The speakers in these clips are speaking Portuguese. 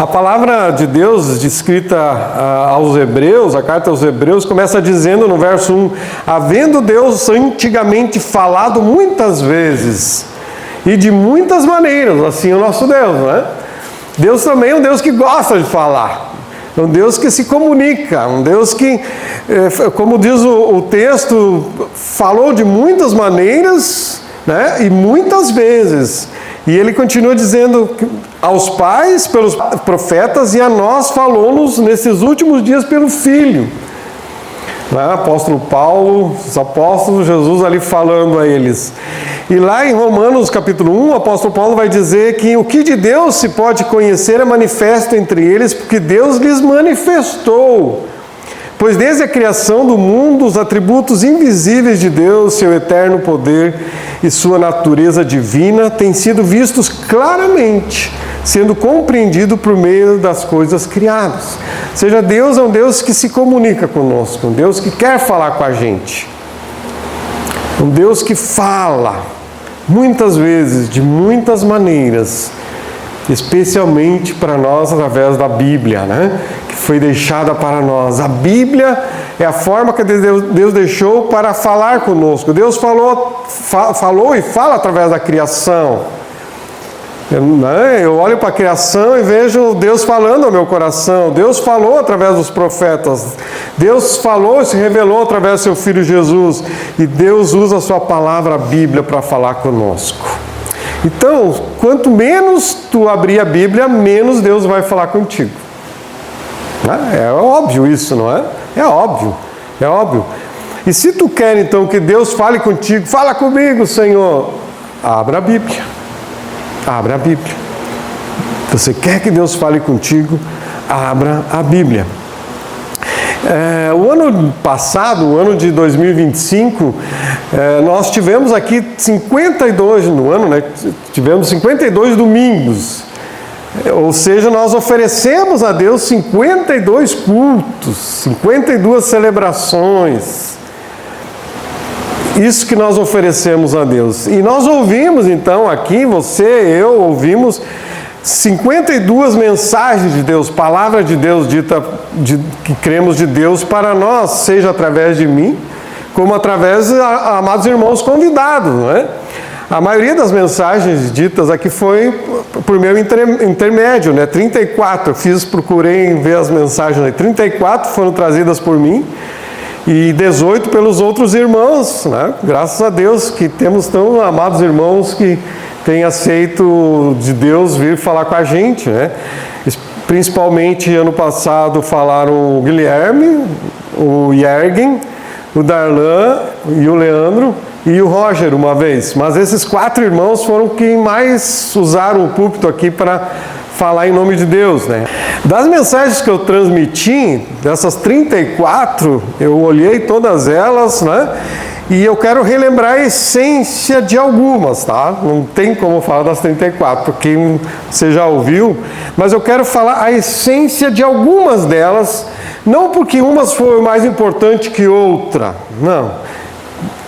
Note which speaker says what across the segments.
Speaker 1: A palavra de Deus, escrita aos Hebreus, a carta aos Hebreus, começa dizendo no verso 1: havendo Deus antigamente falado muitas vezes e de muitas maneiras, assim o nosso Deus, não é? Deus também é um Deus que gosta de falar, é um Deus que se comunica, um Deus que, como diz o texto, falou de muitas maneiras, né? E muitas vezes. E ele continua dizendo aos pais pelos profetas e a nós falou-nos nesses últimos dias pelo Filho. Apóstolo Paulo, os apóstolos, Jesus ali falando a eles. E lá em Romanos capítulo 1, o apóstolo Paulo vai dizer que o que de Deus se pode conhecer é manifesto entre eles, porque Deus lhes manifestou. Pois desde a criação do mundo, os atributos invisíveis de Deus, seu eterno poder e sua natureza divina, têm sido vistos claramente, sendo compreendido por meio das coisas criadas. Ou seja, Deus é um Deus que se comunica conosco, um Deus que quer falar com a gente. Um Deus que fala, muitas vezes, de muitas maneiras, especialmente para nós através da Bíblia, né? Que foi deixada para nós. A Bíblia é a forma que Deus deixou para falar conosco. Deus falou e fala através da criação. Eu olho para a criação e vejo Deus falando ao meu coração. Deus falou através dos profetas. Deus falou e se revelou através do seu Filho Jesus. E Deus usa a sua palavra, a Bíblia, para falar conosco. Então, quanto menos tu abrir a Bíblia, menos Deus vai falar contigo. É óbvio isso, não é? É óbvio, é óbvio. E se tu quer então que Deus fale contigo, fala comigo, Senhor, abra a Bíblia. Abra a Bíblia. Você quer que Deus fale contigo, abra a Bíblia. O ano passado, o ano de 2025, nós tivemos aqui 52 no ano, né? Tivemos 52 domingos. Ou seja, nós oferecemos a Deus 52 cultos, 52 celebrações. Isso que nós oferecemos a Deus. E nós ouvimos então aqui, você, eu, ouvimos 52 mensagens de Deus, palavra de Deus dita, que cremos de Deus para nós, seja através de mim, como através de amados irmãos convidados, não é? A maioria das mensagens ditas aqui foi por meu intermédio, né? 34, procurei ver as mensagens, né? 34 foram trazidas por mim e 18 pelos outros irmãos, né? Graças a Deus que temos tão amados irmãos que têm aceito de Deus vir falar com a gente, né? Principalmente ano passado falaram o Guilherme, o Yergen, o Darlan e o Leandro e o Roger uma vez. Mas esses 4 irmãos foram quem mais usaram o púlpito aqui para falar em nome de Deus, né? Das mensagens que eu transmiti, dessas 34, eu olhei todas elas, né? E eu quero relembrar a essência de algumas, tá? Não tem como falar das 34, porque você já ouviu, mas eu quero falar a essência de algumas delas, não porque umas foi mais importante que outra, não.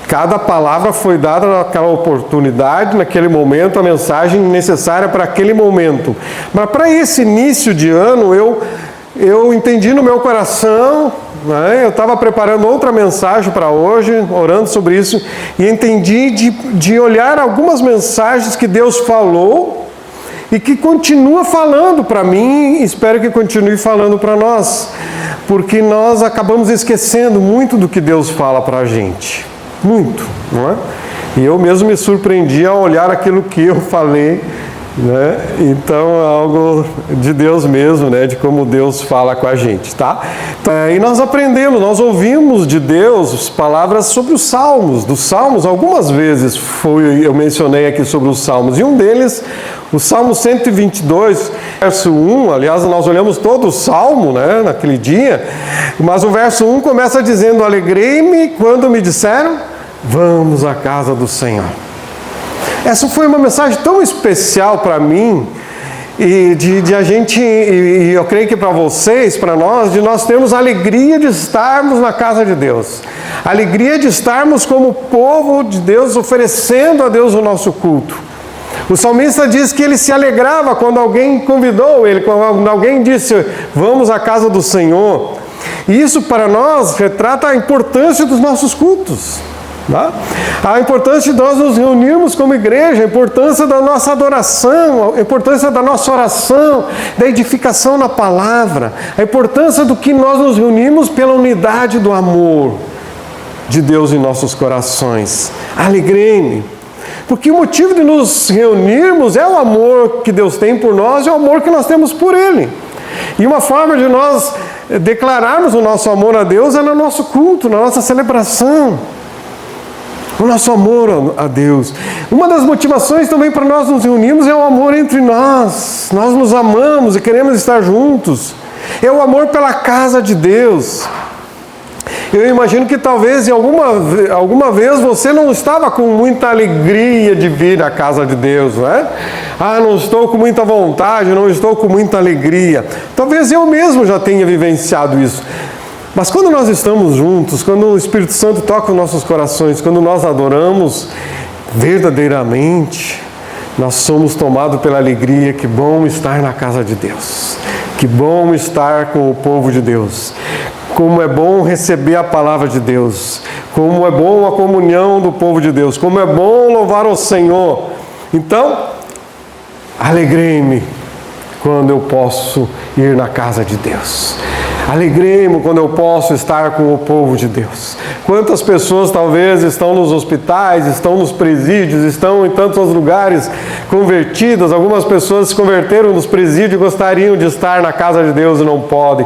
Speaker 1: Cada palavra foi dada naquela oportunidade, naquele momento, a mensagem necessária para aquele momento. Mas para esse início de ano, eu entendi no meu coração, né? Eu estava preparando outra mensagem para hoje, orando sobre isso, e entendi de olhar algumas mensagens que Deus falou e que continua falando para mim, e espero que continue falando para nós, porque nós acabamos esquecendo muito do que Deus fala para a gente. Muito, não é? E eu mesmo me surpreendi ao olhar aquilo que eu falei, né? Então é algo de Deus mesmo, né? De como Deus fala com a gente, tá? E nós aprendemos, nós ouvimos de Deus palavras sobre os Salmos. Dos Salmos, algumas vezes eu mencionei aqui sobre os Salmos, e um deles, o Salmo 122, verso 1, aliás, nós olhamos todo o Salmo, né? Naquele dia, mas o verso 1 começa dizendo: alegrei-me quando me disseram, vamos à casa do Senhor. Essa foi uma mensagem tão especial para mim, e de a gente, e eu creio que para vocês, para nós, de nós termos a alegria de estarmos na casa de Deus. A alegria de estarmos como povo de Deus, oferecendo a Deus o nosso culto. O salmista diz que ele se alegrava quando alguém convidou ele, quando alguém disse, vamos à casa do Senhor. E isso para nós retrata a importância dos nossos cultos. Tá? A importância de nós nos reunirmos como igreja, a importância da nossa adoração, a importância da nossa oração, da edificação na palavra, a importância do que nós nos reunimos pela unidade do amor de Deus em nossos corações. Alegrei-me, porque o motivo de nos reunirmos é o amor que Deus tem por nós e o amor que nós temos por Ele. E uma forma de nós declararmos o nosso amor a Deus é no nosso culto, na nossa celebração. O nosso amor a Deus. Uma das motivações também para nós nos reunirmos é o amor entre nós. Nós nos amamos e queremos estar juntos. É o amor pela casa de Deus. Eu imagino que talvez em alguma vez você não estava com muita alegria de vir à casa de Deus, não é? Não estou com muita vontade, não estou com muita alegria. Talvez eu mesmo já tenha vivenciado isso. Mas quando nós estamos juntos, quando o Espírito Santo toca os nossos corações, quando nós adoramos verdadeiramente, nós somos tomados pela alegria. Que bom estar na casa de Deus. Que bom estar com o povo de Deus. Como é bom receber a palavra de Deus. Como é bom a comunhão do povo de Deus. Como é bom louvar ao Senhor. Então, alegrei-me quando eu posso ir na casa de Deus. Alegrei-me quando eu posso estar com o povo de Deus. Quantas pessoas talvez estão nos hospitais, estão nos presídios, estão em tantos lugares convertidas. Algumas pessoas se converteram nos presídios e gostariam de estar na casa de Deus e não podem.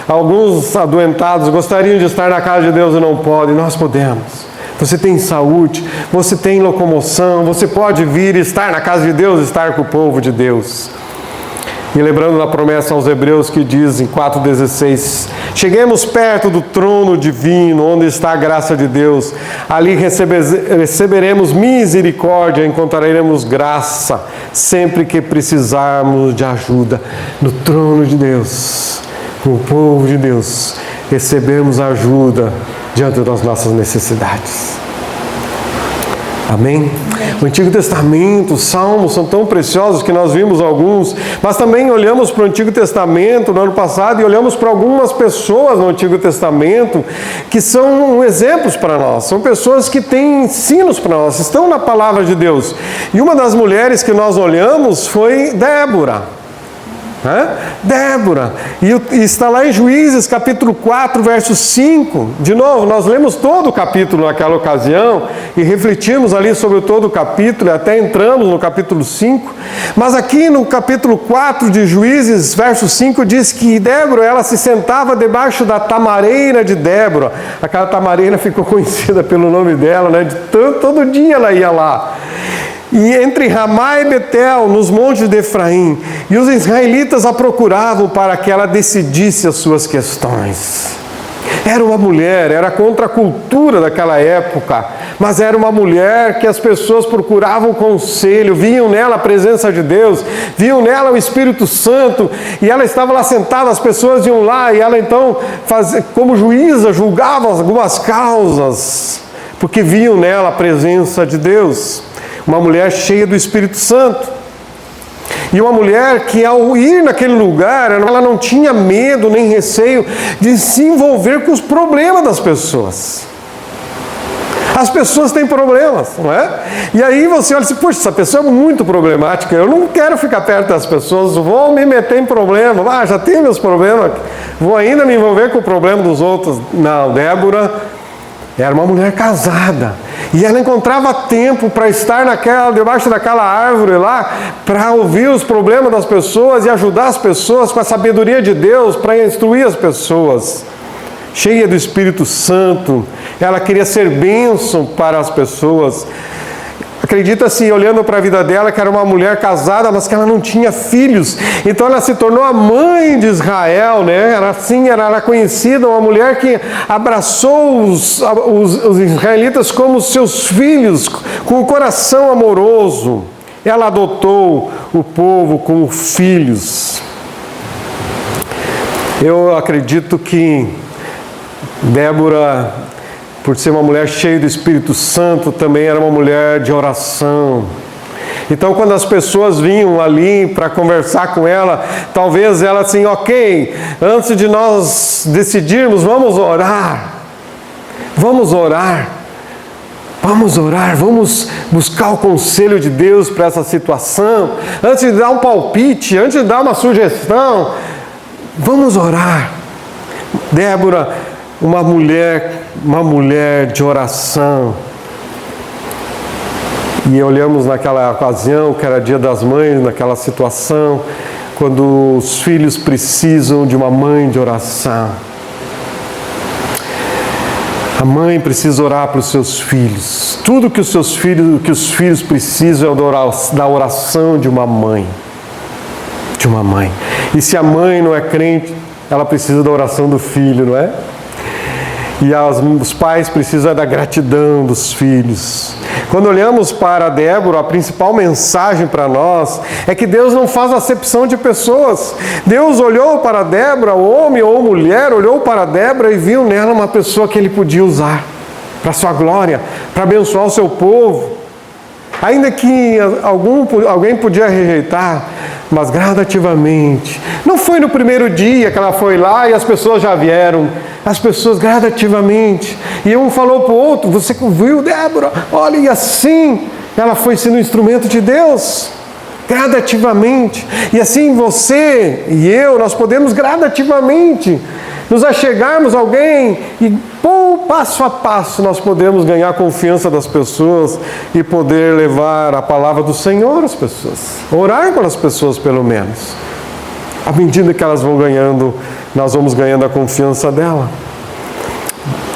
Speaker 1: Alguns adoentados gostariam de estar na casa de Deus e não podem. Nós podemos. Você tem saúde, você tem locomoção, você pode vir e estar na casa de Deus, estar com o povo de Deus. E lembrando da promessa aos Hebreus que diz em 4,16: cheguemos perto do trono divino, onde está a graça de Deus. Ali receberemos misericórdia, encontraremos graça, sempre que precisarmos de ajuda. No trono de Deus, com o povo de Deus, recebemos ajuda diante das nossas necessidades. Amém? O Antigo Testamento, os Salmos são tão preciosos que nós vimos alguns, mas também olhamos para o Antigo Testamento no ano passado e olhamos para algumas pessoas no Antigo Testamento que são exemplos para nós, são pessoas que têm ensinos para nós, estão na palavra de Deus. E uma das mulheres que nós olhamos foi Débora. Débora, e está lá em Juízes capítulo 4, verso 5. De novo, nós lemos todo o capítulo naquela ocasião e refletimos ali sobre todo o capítulo e até entramos no capítulo 5. Mas aqui no capítulo 4 de Juízes, verso 5, diz que Débora, ela se sentava debaixo da tamareira de Débora. Aquela tamareira ficou conhecida pelo nome dela, né? Todo dia ela ia lá. E entre Ramá e Betel, nos montes de Efraim, e os israelitas a procuravam para que ela decidisse as suas questões. Era uma mulher, era contra a cultura daquela época, mas era uma mulher que as pessoas procuravam conselho, viam nela a presença de Deus, viam nela o Espírito Santo, e ela estava lá sentada, as pessoas iam lá, e ela então, como juíza, julgava algumas causas, porque viam nela a presença de Deus. Uma mulher cheia do Espírito Santo. E uma mulher que ao ir naquele lugar, ela não tinha medo nem receio de se envolver com os problemas das pessoas. As pessoas têm problemas, não é? E aí você olha assim, poxa, essa pessoa é muito problemática, eu não quero ficar perto das pessoas, vou me meter em problema, já tenho meus problemas, vou ainda me envolver com o problema dos outros. Não, Débora era uma mulher casada. E ela encontrava tempo para estar debaixo daquela árvore lá, para ouvir os problemas das pessoas e ajudar as pessoas com a sabedoria de Deus, para instruir as pessoas. Cheia do Espírito Santo, ela queria ser bênção para as pessoas. Acredita-se, olhando para a vida dela, que era uma mulher casada, mas que ela não tinha filhos. Então ela se tornou a mãe de Israel, né? Era conhecida, uma mulher que abraçou os israelitas como seus filhos, com o coração amoroso. Ela adotou o povo como filhos. Eu acredito que Débora, por ser uma mulher cheia do Espírito Santo, também era uma mulher de oração. Então, quando as pessoas vinham ali para conversar com ela, talvez ela assim, ok, antes de nós decidirmos, vamos orar, vamos buscar o conselho de Deus para essa situação, antes de dar um palpite, antes de dar uma sugestão, vamos orar. Débora, uma mulher de oração. E olhamos naquela ocasião, que era Dia das Mães, naquela situação, quando os filhos precisam de uma mãe de oração. A mãe precisa orar para os seus filhos. Tudo que os filhos precisam é da oração de uma mãe. De uma mãe. E se a mãe não é crente, ela precisa da oração do filho, não é? E os pais precisam da gratidão dos filhos. Quando olhamos para Débora, a principal mensagem para nós é que Deus não faz acepção de pessoas. Deus olhou para Débora, homem ou mulher, olhou para Débora e viu nela uma pessoa que Ele podia usar para a sua glória, para abençoar o seu povo. Ainda que alguém podia rejeitar, mas gradativamente. Não foi no primeiro dia que ela foi lá e as pessoas já vieram. As pessoas gradativamente. E um falou para o outro, você viu, Débora? Olha, e assim ela foi sendo um instrumento de Deus. Gradativamente. E assim você e eu, nós podemos gradativamente nos achegarmos a alguém e, passo a passo, nós podemos ganhar a confiança das pessoas e poder levar a palavra do Senhor às pessoas. Orar pelas pessoas, pelo menos. À medida que elas vão ganhando, nós vamos ganhando a confiança dela.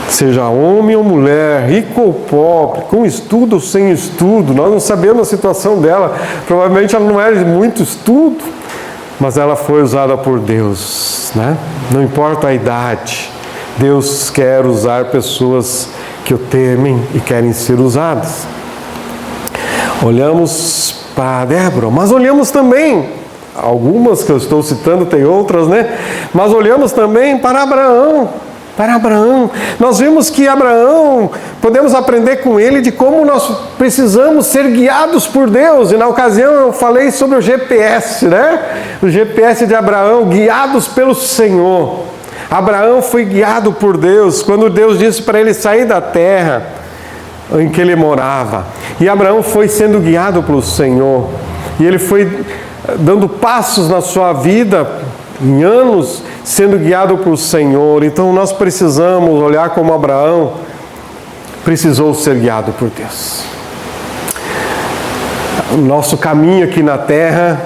Speaker 1: Seja homem ou mulher, rico ou pobre, com estudo ou sem estudo, nós não sabemos a situação dela. Provavelmente ela não era de muito estudo, mas ela foi usada por Deus, né? Não importa a idade, Deus quer usar pessoas que o temem e querem ser usadas. Olhamos para Débora, mas olhamos também, algumas que eu estou citando, tem outras, né? Mas olhamos também para Abraão. Para Abraão. Nós vimos que Abraão, podemos aprender com ele de como nós precisamos ser guiados por Deus. E na ocasião eu falei sobre o GPS, né? O GPS de Abraão, guiados pelo Senhor. Abraão foi guiado por Deus, quando Deus disse para ele sair da terra em que ele morava. E Abraão foi sendo guiado pelo Senhor. E ele foi dando passos na sua vida, em anos, sendo guiado pelo Senhor. Então nós precisamos olhar como Abraão precisou ser guiado por Deus. O nosso caminho aqui na terra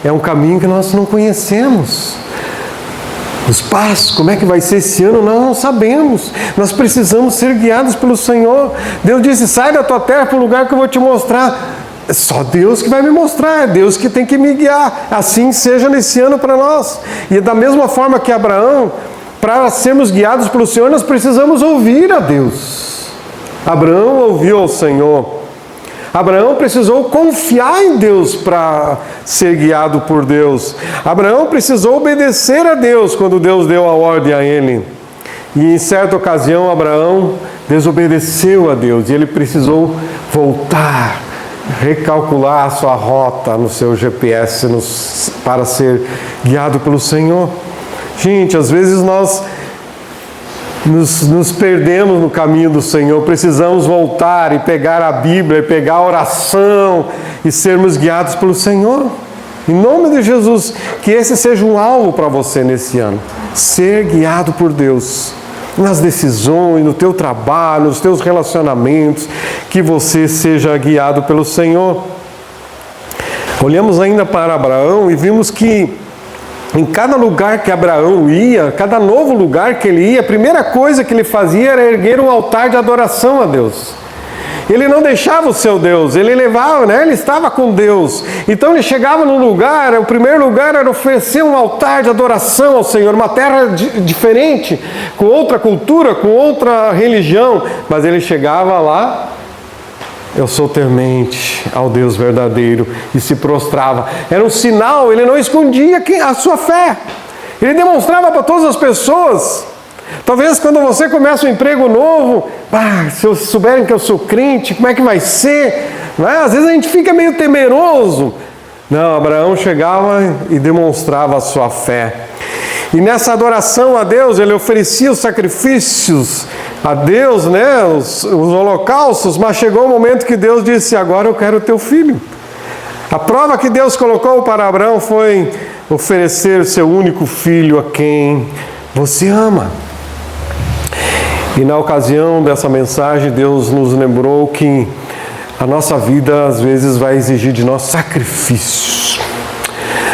Speaker 1: é um caminho que nós não conhecemos. Os passos, como é que vai ser esse ano, nós não sabemos. Nós precisamos ser guiados pelo Senhor. Deus disse, sai da tua terra para o lugar que eu vou te mostrar. É só Deus que vai me mostrar, é Deus que tem que me guiar. Assim seja nesse ano para nós. E da mesma forma que Abraão, para sermos guiados pelo Senhor, nós precisamos ouvir a Deus. Abraão ouviu ao Senhor. Abraão precisou confiar em Deus para ser guiado por Deus. Abraão precisou obedecer a Deus quando Deus deu a ordem a ele. E em certa ocasião, Abraão desobedeceu a Deus e ele precisou voltar, recalcular a sua rota no seu GPS para ser guiado pelo Senhor. Gente, às vezes nós nos perdemos no caminho do Senhor. Precisamos voltar e pegar a Bíblia, e pegar a oração e sermos guiados pelo Senhor. Em nome de Jesus, que esse seja um alvo para você nesse ano. Ser guiado por Deus. Nas decisões, no teu trabalho, nos teus relacionamentos, que você seja guiado pelo Senhor. Olhamos ainda para Abraão e vimos que em cada lugar que Abraão ia, cada novo lugar que ele ia, a primeira coisa que ele fazia era erguer um altar de adoração a Deus. Ele não deixava o seu Deus, ele levava, né? Ele estava com Deus. Então ele chegava num lugar, o primeiro lugar era oferecer um altar de adoração ao Senhor, uma terra diferente, com outra cultura, com outra religião, mas ele chegava lá, eu sou temente ao Deus verdadeiro, e se prostrava. Era um sinal, ele não escondia a sua fé, ele demonstrava para todas as pessoas. Talvez quando você começa um emprego novo, se souberem que eu sou crente, como é que vai ser? Não é? Às vezes a gente fica meio temeroso. Não, Abraão chegava e demonstrava a sua fé. E nessa adoração a Deus, ele oferecia os sacrifícios a Deus, né? Os holocaustos, mas chegou o momento que Deus disse: agora eu quero teu filho. A prova que Deus colocou para Abraão foi oferecer seu único filho a quem você ama. E na ocasião dessa mensagem, Deus nos lembrou que a nossa vida às vezes vai exigir de nós sacrifícios.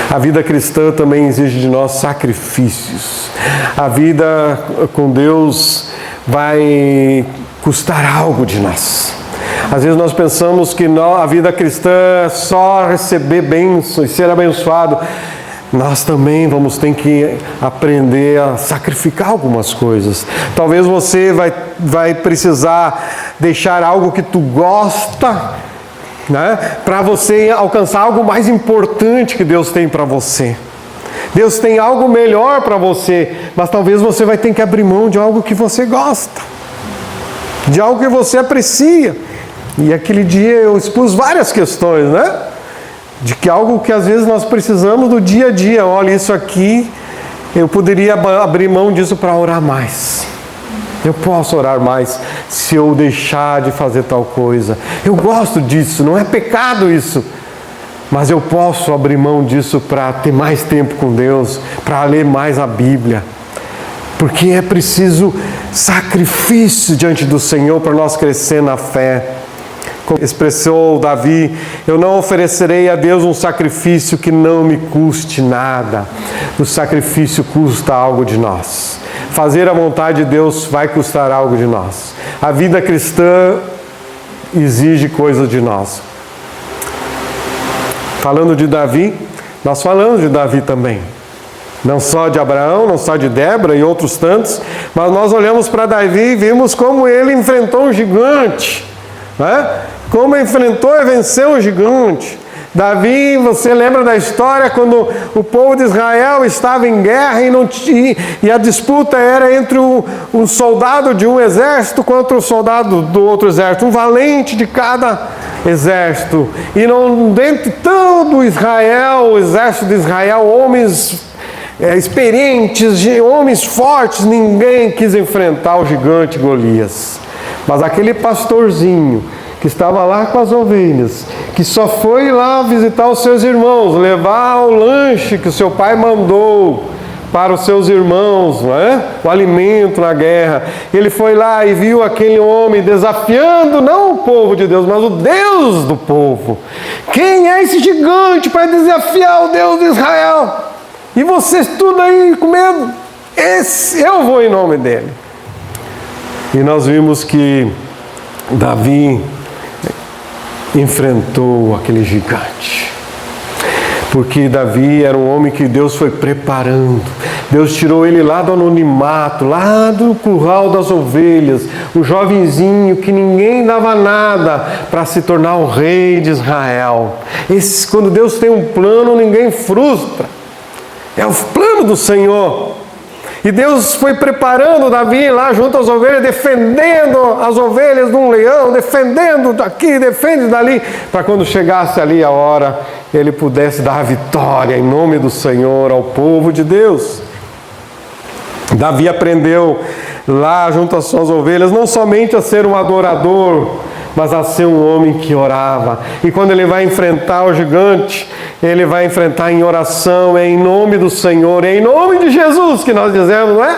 Speaker 1: A vida cristã também exige de nós sacrifícios. A vida com Deus vai custar algo de nós. Às vezes nós pensamos que a vida cristã é só receber bênçãos e ser abençoado. Nós também vamos ter que aprender a sacrificar algumas coisas. Talvez você vai precisar deixar algo que tu gosta, né, para você alcançar algo mais importante que Deus tem para você. Deus tem algo melhor para você, mas talvez você vai ter que abrir mão de algo que você gosta, de algo que você aprecia. E aquele dia eu expus várias questões, né? De que algo que às vezes nós precisamos do dia a dia. Olha, isso aqui, eu poderia abrir mão disso para orar mais. Eu posso orar mais se eu deixar de fazer tal coisa. Eu gosto disso, não é pecado isso. Mas eu posso abrir mão disso para ter mais tempo com Deus, para ler mais a Bíblia. Porque é preciso sacrifício diante do Senhor para nós crescer na fé. Como expressou Davi: eu não oferecerei a Deus um sacrifício que não me custe nada. O sacrifício custa algo de nós. Fazer a vontade de Deus vai custar algo de nós. A vida cristã exige coisas de nós. Falando de Davi, nós falamos de Davi também. Não só de Abraão, não só de Débora e outros tantos, mas nós olhamos para Davi e vimos como ele enfrentou um gigante. Né? Como enfrentou e venceu um gigante. Davi, você lembra da história quando o povo de Israel estava em guerra e a disputa era entre um soldado de um exército contra o soldado do outro exército, um valente de cada exército. E dentro de todo Israel, o exército de Israel, homens experientes, homens fortes, ninguém quis enfrentar o gigante Golias. Mas aquele pastorzinho que estava lá com as ovelhas, que só foi lá visitar os seus irmãos, levar o lanche que o seu pai mandou para os seus irmãos, não é? O alimento na guerra. Ele foi lá e viu aquele homem desafiando não o povo de Deus, mas o Deus do povo. Quem é esse gigante para desafiar o Deus de Israel? E vocês tudo aí com medo? Eu vou em nome dele. E nós vimos que Davi enfrentou aquele gigante. Porque Davi era um homem que Deus foi preparando. Deus tirou ele lá do anonimato, lá do curral das ovelhas. Um jovenzinho que ninguém dava nada para se tornar o rei de Israel. Quando Deus tem um plano, ninguém frustra. É o plano do Senhor. E Deus foi preparando Davi lá junto às ovelhas, defendendo as ovelhas de um leão, defendendo daqui, defende dali, para quando chegasse ali a hora, ele pudesse dar a vitória em nome do Senhor ao povo de Deus. Davi aprendeu lá junto às suas ovelhas, não somente a ser um adorador, mas a ser um homem que orava. E quando ele vai enfrentar o gigante, ele vai enfrentar em oração, é em nome do Senhor, é em nome de Jesus que nós dizemos, não é?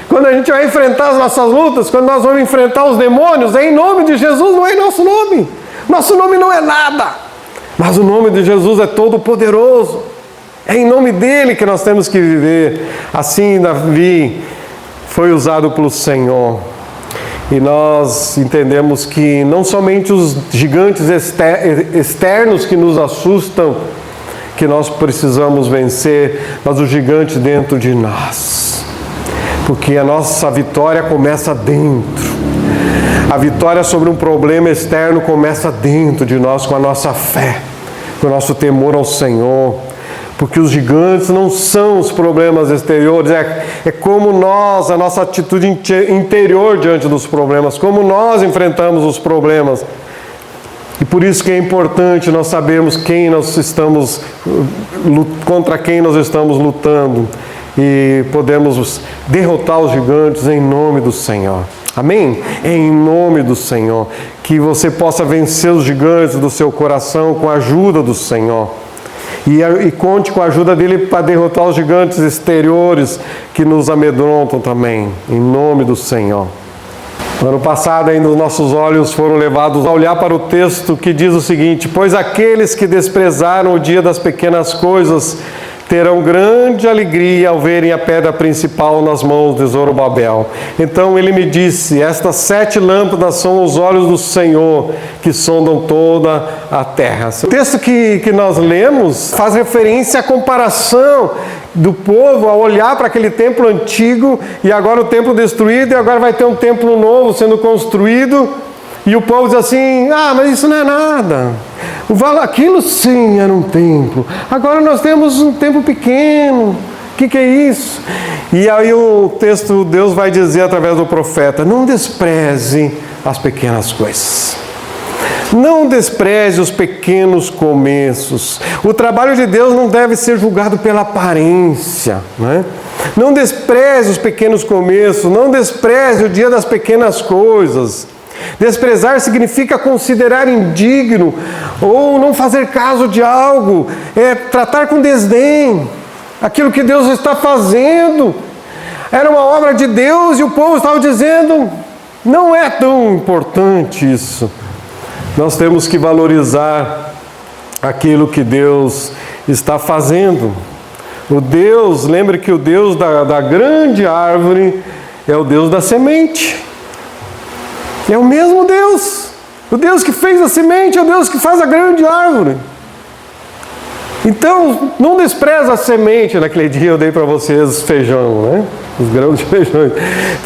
Speaker 1: Quando a gente vai enfrentar as nossas lutas, quando nós vamos enfrentar os demônios, é em nome de Jesus, não é em nosso nome. Nosso nome não é nada, mas o nome de Jesus é todo poderoso. É em nome dele que nós temos que viver. Assim Davi foi usado pelo Senhor. E nós entendemos que não somente os gigantes externos que nos assustam, que nós precisamos vencer, mas o gigante dentro de nós. Porque a nossa vitória começa dentro. A vitória sobre um problema externo começa dentro de nós, com a nossa fé, com o nosso temor ao Senhor. Porque os gigantes não são os problemas exteriores, é como nós, a nossa atitude interior diante dos problemas, como nós enfrentamos os problemas. E por isso que é importante nós sabermos contra quem nós estamos lutando e podemos derrotar os gigantes em nome do Senhor. Amém? Em nome do Senhor. Que você possa vencer os gigantes do seu coração com a ajuda do Senhor. E conte com a ajuda dele para derrotar os gigantes exteriores que nos amedrontam também. Em nome do Senhor. No ano passado ainda os nossos olhos foram levados a olhar para o texto que diz o seguinte: pois aqueles que desprezaram o dia das pequenas coisas terão grande alegria ao verem a pedra principal nas mãos de Zorobabel. Então ele me disse: estas 7 lâmpadas são os olhos do Senhor que sondam toda a terra. O texto que nós lemos faz referência à comparação do povo ao olhar para aquele templo antigo e agora o templo destruído, e agora vai ter um templo novo sendo construído, e o povo diz assim: mas isso não é nada, aquilo sim era um templo, agora nós temos um templo pequeno, o que é isso? E aí o texto, Deus vai dizer através do profeta: não despreze as pequenas coisas. Não despreze os pequenos começos. O trabalho de Deus não deve ser julgado pela aparência, né? Não despreze os pequenos começos, não despreze o dia das pequenas coisas. Desprezar significa considerar indigno ou não fazer caso de algo, é tratar com desdém aquilo que Deus está fazendo. Era uma obra de Deus e o povo estava dizendo: não é tão importante isso. Nós temos que valorizar aquilo que Deus está fazendo. Lembre que o Deus da grande árvore é o Deus da semente. É o mesmo Deus. O Deus que fez a semente é o Deus que faz a grande árvore. Então, não despreza a semente. Naquele dia eu dei para vocês feijão, né? Os grãos de feijão.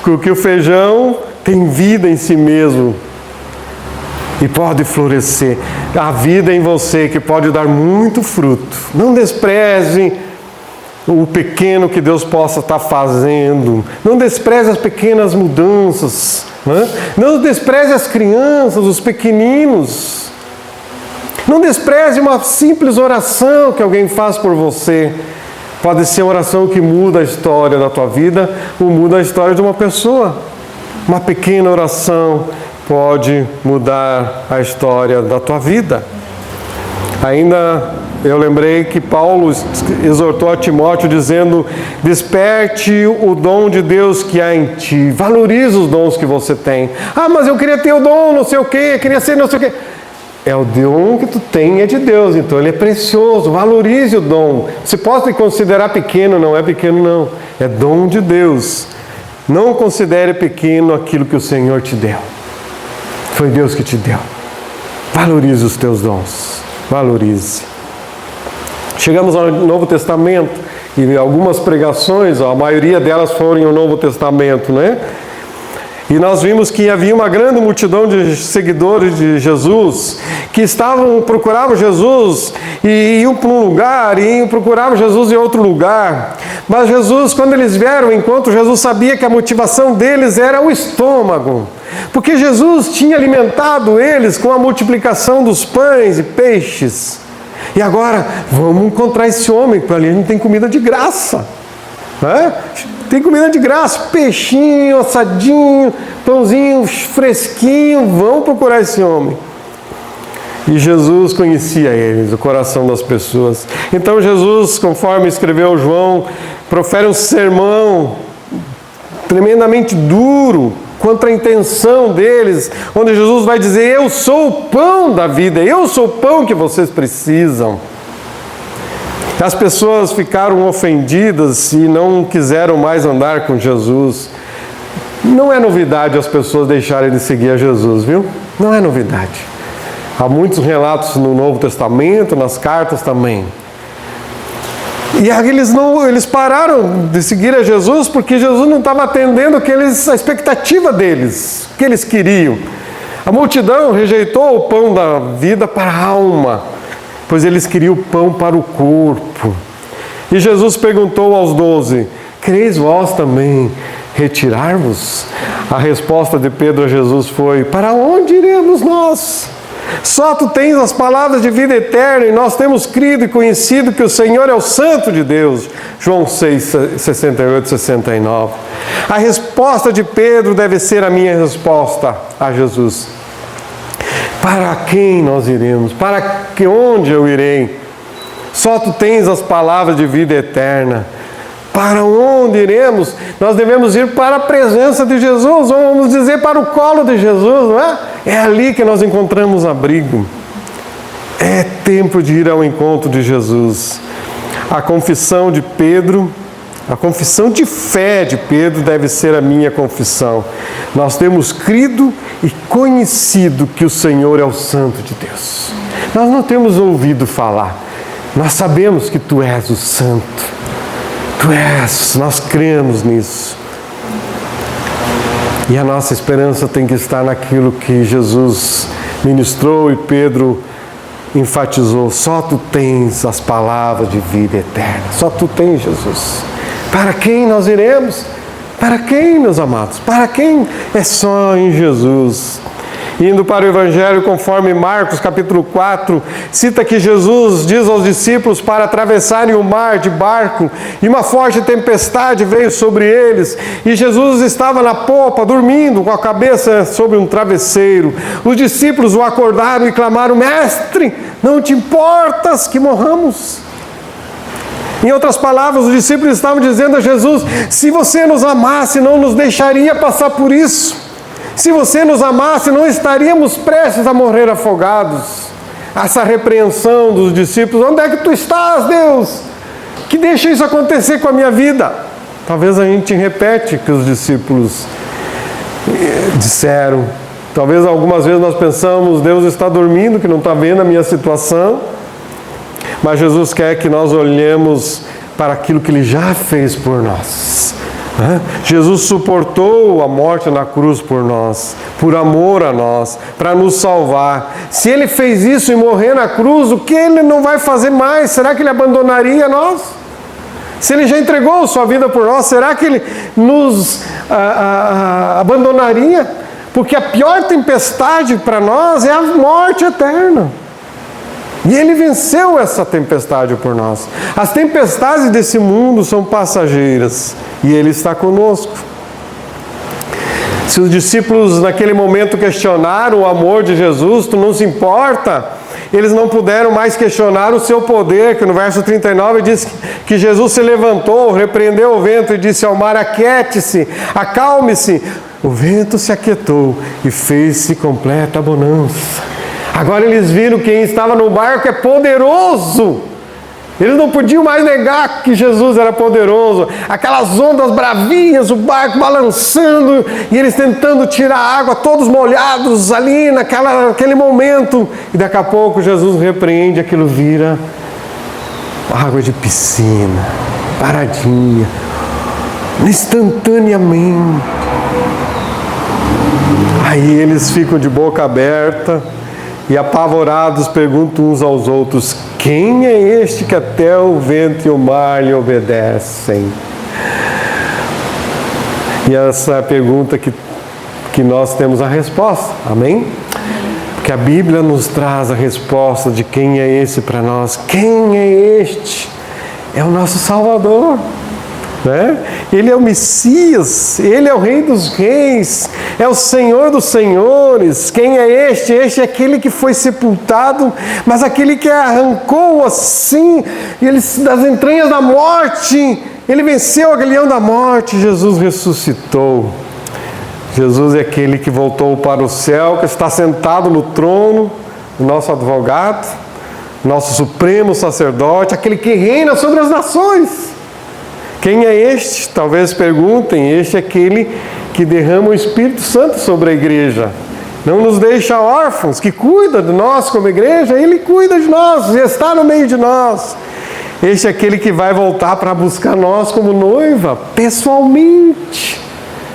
Speaker 1: Porque o feijão tem vida em si mesmo. E pode florescer. A vida em você que pode dar muito fruto. Não despreze o pequeno que Deus possa estar fazendo. Não despreze as pequenas mudanças. Não despreze as crianças, os pequeninos. Não despreze uma simples oração que alguém faz por você. Pode ser uma oração que muda a história da tua vida ou muda a história de uma pessoa. Uma pequena oração pode mudar a história da tua vida. Ainda eu lembrei que Paulo exortou a Timóteo dizendo: desperte o dom de Deus que há em ti, valorize os dons que você tem. Mas eu queria ter o dom não sei o quê, queria ser não sei o quê. É o dom que tu tem, é de Deus, então ele é precioso, valorize o dom. Você pode considerar pequeno, não é pequeno não, é dom de Deus. Não considere pequeno aquilo que o Senhor te deu. Foi Deus que te deu. Valorize os teus dons. Valorize. Chegamos ao Novo Testamento e algumas pregações, a maioria delas foram no Novo Testamento, né? E nós vimos que havia uma grande multidão de seguidores de Jesus que procuravam Jesus e iam para um lugar e procuravam Jesus em outro lugar. Mas Jesus, quando eles vieram, enquanto Jesus sabia que a motivação deles era o estômago, porque Jesus tinha alimentado eles com a multiplicação dos pães e peixes. E agora, vamos encontrar esse homem, porque ali a gente tem comida de graça. Tem comida de graça, peixinho, assadinho, pãozinho fresquinho, vamos procurar esse homem. E Jesus conhecia eles, o coração das pessoas. Então Jesus, conforme escreveu João, profere um sermão tremendamente duro contra a intenção deles, onde Jesus vai dizer: eu sou o pão da vida, eu sou o pão que vocês precisam. As pessoas ficaram ofendidas e não quiseram mais andar com Jesus. Não é novidade as pessoas deixarem de seguir a Jesus, viu? Não é novidade. Há muitos relatos no Novo Testamento, nas cartas também. E eles pararam de seguir a Jesus porque Jesus não estava atendendo a expectativa deles, o que eles queriam. A multidão rejeitou o pão da vida para a alma, pois eles queriam o pão para o corpo. E Jesus perguntou aos 12: quereis vós também retirar-vos? A resposta de Pedro a Jesus foi: para onde iremos nós? Só tu tens as palavras de vida eterna, e nós temos crido e conhecido que o Senhor é o Santo de Deus. João 6, 68, 69. A resposta de Pedro deve ser a minha resposta a Jesus. Para quem nós iremos? Para onde eu irei? Só tu tens as palavras de vida eterna. Para onde iremos? Nós devemos ir para a presença de Jesus, ou vamos dizer, para o colo de Jesus, não é? É ali que nós encontramos abrigo. É tempo de ir ao encontro de Jesus. A confissão de Pedro, a confissão de fé de Pedro deve ser a minha confissão. Nós temos crido e conhecido que o Senhor é o Santo de Deus. Nós não temos ouvido falar, nós sabemos que Tu és o Santo. Tu és, nós cremos nisso. E a nossa esperança tem que estar naquilo que Jesus ministrou e Pedro enfatizou. Só Tu tens as palavras de vida eterna. Só Tu tens, Jesus. Para quem nós iremos? Para quem, meus amados? Para quem? É só em Jesus. Indo para o Evangelho conforme Marcos capítulo 4, cita que Jesus diz aos discípulos para atravessarem o mar de barco, e uma forte tempestade veio sobre eles, e Jesus estava na popa, dormindo, com a cabeça sobre um travesseiro. Os discípulos o acordaram e clamaram: Mestre, não te importas que morramos? Em outras palavras, os discípulos estavam dizendo a Jesus: se você nos amasse, não nos deixaria passar por isso. Se você nos amasse, não estaríamos prestes a morrer afogados. Essa repreensão dos discípulos: onde é que Tu estás, Deus? Que deixa isso acontecer com a minha vida? Talvez a gente repete o que os discípulos disseram. Talvez algumas vezes nós pensamos: Deus está dormindo, que não está vendo a minha situação. Mas Jesus quer que nós olhemos para aquilo que Ele já fez por nós. Jesus suportou a morte na cruz por nós, por amor a nós, para nos salvar. Se Ele fez isso e morrer na cruz, o que Ele não vai fazer mais? Será que Ele abandonaria nós? Se Ele já entregou sua vida por nós, será que Ele nos abandonaria? Porque a pior tempestade para nós é a morte eterna. E Ele venceu essa tempestade por nós. As tempestades desse mundo são passageiras e Ele está conosco. Se os discípulos naquele momento questionaram o amor de Jesus: Tu não se importa? Eles não puderam mais questionar o seu poder, que no verso 39 diz que Jesus se levantou, repreendeu o vento e disse ao mar: Aquiete-se, acalme-se. O vento se aquietou e fez-se completa bonança. Agora eles viram que quem estava no barco é poderoso. Eles não podiam mais negar que Jesus era poderoso. Aquelas ondas bravias, o barco balançando, e eles tentando tirar a água, todos molhados ali naquele momento. E daqui a pouco Jesus repreende, aquilo vira água de piscina, paradinha, instantaneamente. Aí eles ficam de boca aberta e apavorados perguntam uns aos outros: quem é este que até o vento e o mar lhe obedecem? E essa é a pergunta que nós temos a resposta, amém? Porque a Bíblia nos traz a resposta de quem é esse para nós. Quem é este? É o nosso Salvador, né? Ele é o Messias, Ele é o Rei dos Reis, é o Senhor dos Senhores. Quem é este? Este é aquele que foi sepultado, mas aquele que arrancou assim das entranhas da morte. Ele venceu o aguilhão da morte. Jesus ressuscitou. Jesus é aquele que voltou para o céu, que está sentado no trono, o nosso advogado, nosso supremo sacerdote, aquele que reina sobre as nações. Quem é este? Talvez perguntem. Este é aquele que derrama o Espírito Santo sobre a igreja. Não nos deixa órfãos, que cuida de nós como igreja. Ele cuida de nós, está no meio de nós. Este é aquele que vai voltar para buscar nós como noiva, pessoalmente,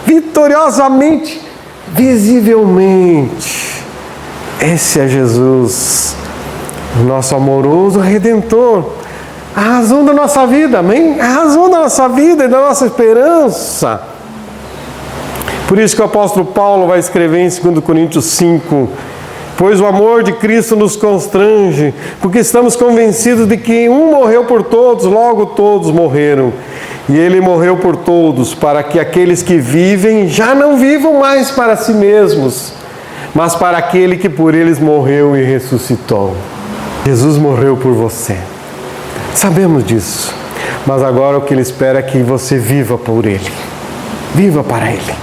Speaker 1: vitoriosamente, visivelmente. Esse é Jesus, o nosso amoroso Redentor. A razão da nossa vida, amém? A razão da nossa vida e da nossa esperança. Por isso que o apóstolo Paulo vai escrever em 2 Coríntios 5, pois o amor de Cristo nos constrange, porque estamos convencidos de que um morreu por todos, logo todos morreram. E Ele morreu por todos, para que aqueles que vivem já não vivam mais para si mesmos, mas para aquele que por eles morreu e ressuscitou. Jesus morreu por você. Sabemos disso. Mas agora o que Ele espera é que você viva por Ele. Viva para Ele.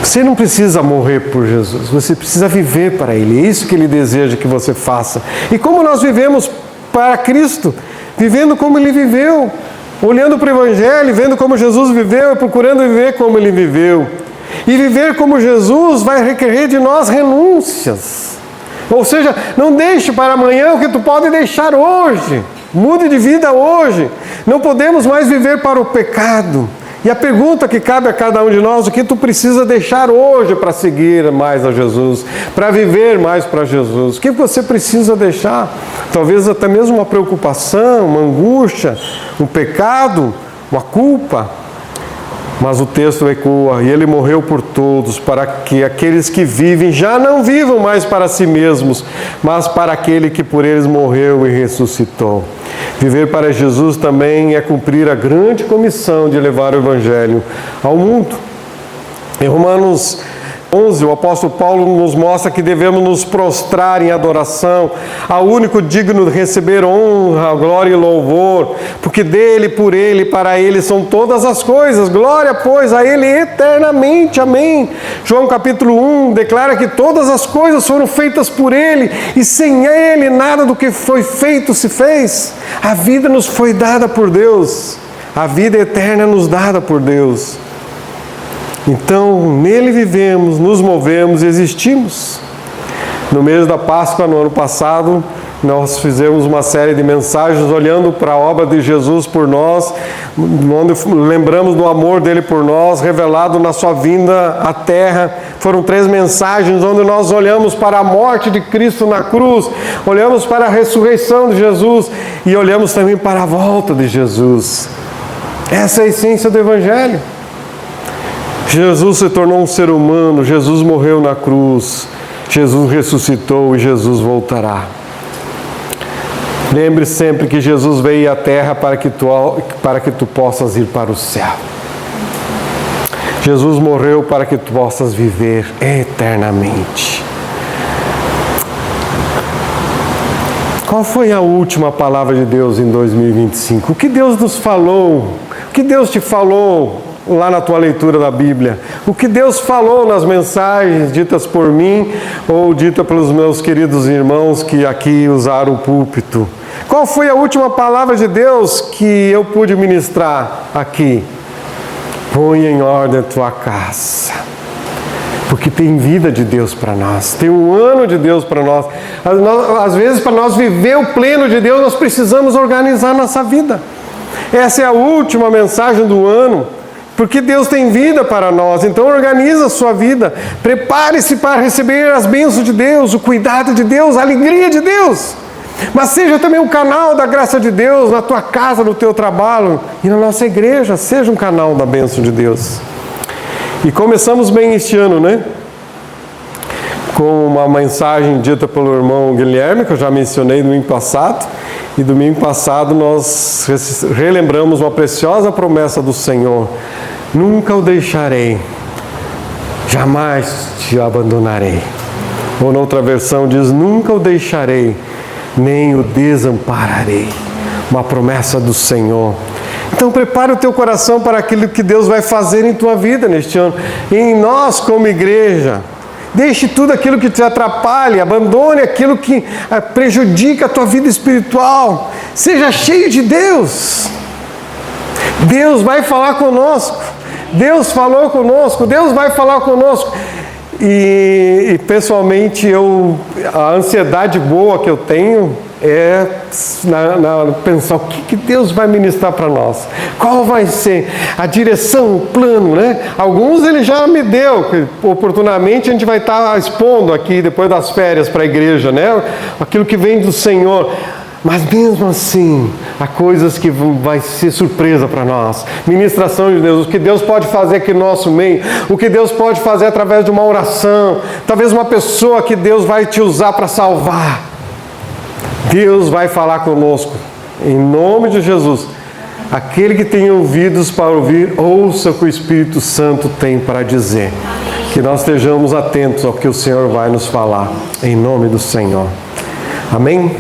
Speaker 1: Você não precisa morrer por Jesus, você precisa viver para Ele. É isso que Ele deseja que você faça. E como nós vivemos para Cristo? Vivendo como Ele viveu. Olhando para o Evangelho, vendo como Jesus viveu e procurando viver como Ele viveu. E viver como Jesus vai requerer de nós renúncias. Ou seja, não deixe para amanhã o que tu pode deixar hoje. Mude de vida hoje. Não podemos mais viver para o pecado. E a pergunta que cabe a cada um de nós, o que tu precisa deixar hoje para seguir mais a Jesus, para viver mais para Jesus? O que você precisa deixar? Talvez até mesmo uma preocupação, uma angústia, um pecado, uma culpa. Mas o texto ecoa, e Ele morreu por todos, para que aqueles que vivem já não vivam mais para si mesmos, mas para aquele que por eles morreu e ressuscitou. Viver para Jesus também é cumprir a grande comissão de levar o Evangelho ao mundo. Em Romanos 11, o apóstolo Paulo nos mostra que devemos nos prostrar em adoração ao único digno de receber honra, glória e louvor, porque dele, por ele, para ele são todas as coisas. Glória, pois, a ele eternamente. Amém. João capítulo 1 declara que todas as coisas foram feitas por ele e sem ele nada do que foi feito se fez. A vida nos foi dada por Deus. A vida eterna nos dada por Deus. Então, nele vivemos, nos movemos e existimos. No mês da Páscoa, no ano passado, nós fizemos uma série de mensagens olhando para a obra de Jesus por nós, onde lembramos do amor dele por nós, revelado na sua vinda à terra. Foram 3 mensagens onde nós olhamos para a morte de Cristo na cruz, olhamos para a ressurreição de Jesus e olhamos também para a volta de Jesus. Essa é a essência do Evangelho. Jesus se tornou um ser humano, Jesus morreu na cruz, Jesus ressuscitou e Jesus voltará. Lembre sempre que Jesus veio à terra para que tu possas ir para o céu. Jesus morreu para que tu possas viver eternamente. Qual foi a última palavra de Deus em 2025? O que Deus nos falou? O que Deus te falou lá na tua leitura da Bíblia? O que Deus falou nas mensagens ditas por mim ou ditas pelos meus queridos irmãos que aqui usaram o púlpito? Qual foi a última palavra de Deus que eu pude ministrar aqui? Põe em ordem a tua casa, porque tem vida de Deus para nós, tem um ano de Deus para nós. Às vezes, para nós viver o pleno de Deus, nós precisamos organizar nossa vida. Essa é a última mensagem do ano, porque Deus tem vida para nós. Então organiza a sua vida, prepare-se para receber as bênçãos de Deus, o cuidado de Deus, a alegria de Deus. Mas seja também um canal da graça de Deus na tua casa, no teu trabalho e na nossa igreja. Seja um canal da bênção de Deus. E começamos bem este ano, né? Com uma mensagem dita pelo irmão Guilherme, que eu já mencionei no domingo passado. E domingo passado nós relembramos uma preciosa promessa do Senhor. Nunca o deixarei, jamais te abandonarei. Ou noutra versão diz, nunca o deixarei, nem o desampararei. Uma promessa do Senhor. Então prepare o teu coração para aquilo que Deus vai fazer em tua vida neste ano. Em nós como igreja. Deixe tudo aquilo que te atrapalhe, abandone aquilo que prejudica a tua vida espiritual. Seja cheio de Deus. Deus vai falar conosco. Deus falou conosco, Deus vai falar conosco. E pessoalmente, a ansiedade boa que eu tenho é pensar o que Deus vai ministrar para nós. Qual vai ser a direção, o plano, né? Alguns Ele já me deu, que oportunamente a gente vai estar expondo aqui depois das férias para a igreja, né? Aquilo que vem do Senhor. Mas mesmo assim, há coisas que vai ser surpresa para nós. Ministração de Deus, o que Deus pode fazer aqui no nosso meio, o que Deus pode fazer através de uma oração, talvez uma pessoa que Deus vai te usar para salvar. Deus vai falar conosco, em nome de Jesus. Aquele que tem ouvidos para ouvir, ouça o que o Espírito Santo tem para dizer. Que nós estejamos atentos ao que o Senhor vai nos falar, em nome do Senhor. Amém?